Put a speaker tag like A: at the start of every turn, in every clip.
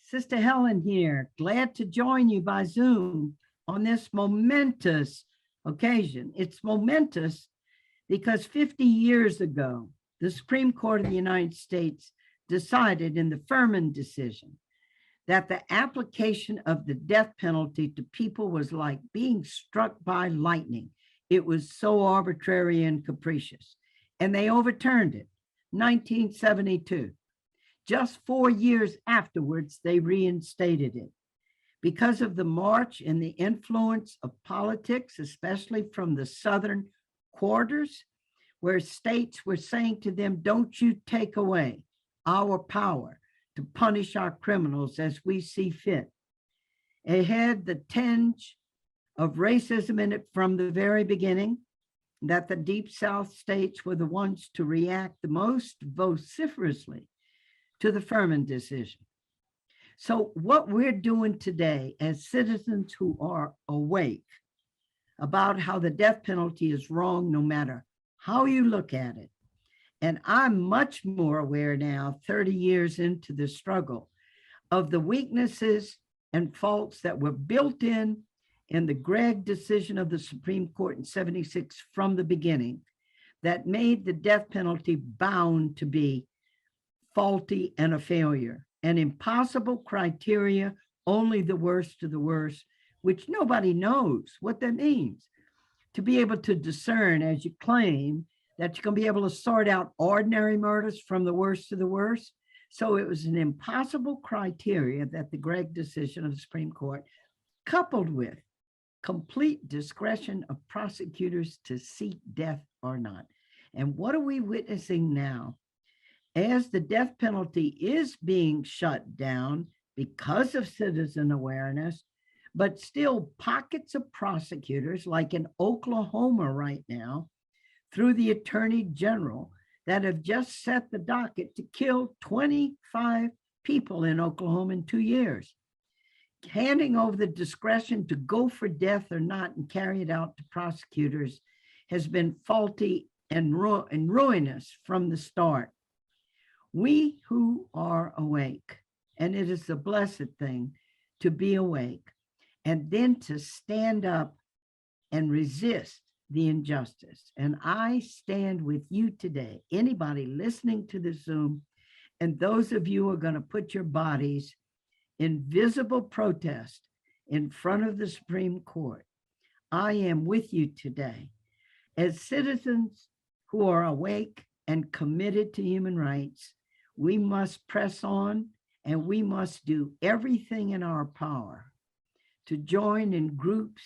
A: Sister Helen here, glad to join you by Zoom on this momentous occasion. It's momentous because 50 years ago, the Supreme Court of the United States decided in the Furman decision that the application of the death penalty to people was like being struck by lightning. It was so arbitrary and capricious. And they overturned it, 1972. Just 4 years afterwards, they reinstated it. Because of the march and the influence of politics, especially from the southern quarters, where states were saying to them, don't you take away our power to punish our criminals as we see fit. It had the tinge of racism in it from the very beginning, that the Deep South states were the ones to react the most vociferously to the Furman decision. So what we're doing today as citizens who are awake about how the death penalty is wrong, no matter how you look at it. And I'm much more aware now, 30 years into the struggle, of the weaknesses and faults that were built in the Gregg decision of the Supreme Court in 76 from the beginning, that made the death penalty bound to be faulty and a failure, an impossible criteria, only the worst of the worst, which nobody knows what that means. To be able to discern, as you claim, that you're going to be able to sort out ordinary murders from the worst of the worst. So it was an impossible criteria that the Gregg decision of the Supreme Court, coupled with complete discretion of prosecutors to seek death or not. And what are we witnessing now? As the death penalty is being shut down because of citizen awareness, but still pockets of prosecutors, like in Oklahoma right now, through the Attorney General, that have just set the docket to kill 25 people in Oklahoma in 2 years. Handing over the discretion to go for death or not and carry it out to prosecutors has been faulty and ruinous from the start. We who are awake, and it is a blessed thing to be awake, and then to stand up and resist the injustice. And I stand with you today, anybody listening to the Zoom, and those of you who are going to put your bodies in visible protest in front of the Supreme Court. I am with you today. As citizens who are awake and committed to human rights, we must press on, and we must do everything in our power to join in groups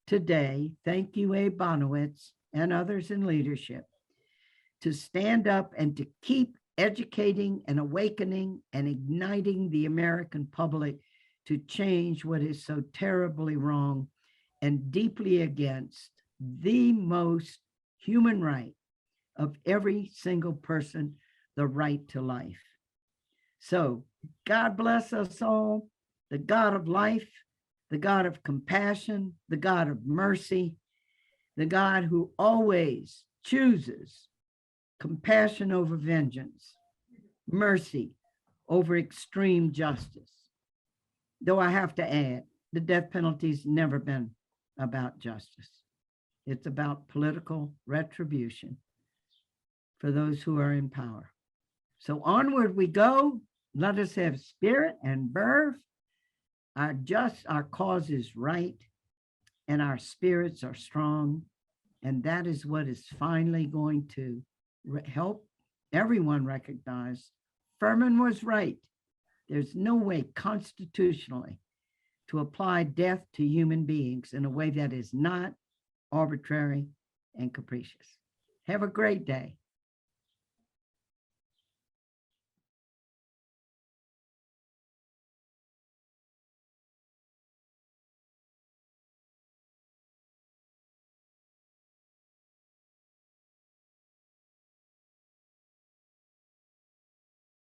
A: today. Thank you, Abe Bonowitz and others in leadership, to stand up and to keep educating and awakening and igniting the American public to change what is so terribly wrong and deeply against the most human right of every single person, the right to life. So God bless us all, the God of life, the God of compassion, the God of mercy, the God who always chooses compassion over vengeance, mercy over extreme justice. Though I have to add, the death penalty's never been about justice. It's about political retribution for those who are in power. So onward we go. Let us have spirit and verve. Our cause is right, and our spirits are strong. And that is what is finally going to help everyone recognize Furman was right. There's no way constitutionally to apply death to human beings in a way that is not arbitrary and capricious. Have a great day.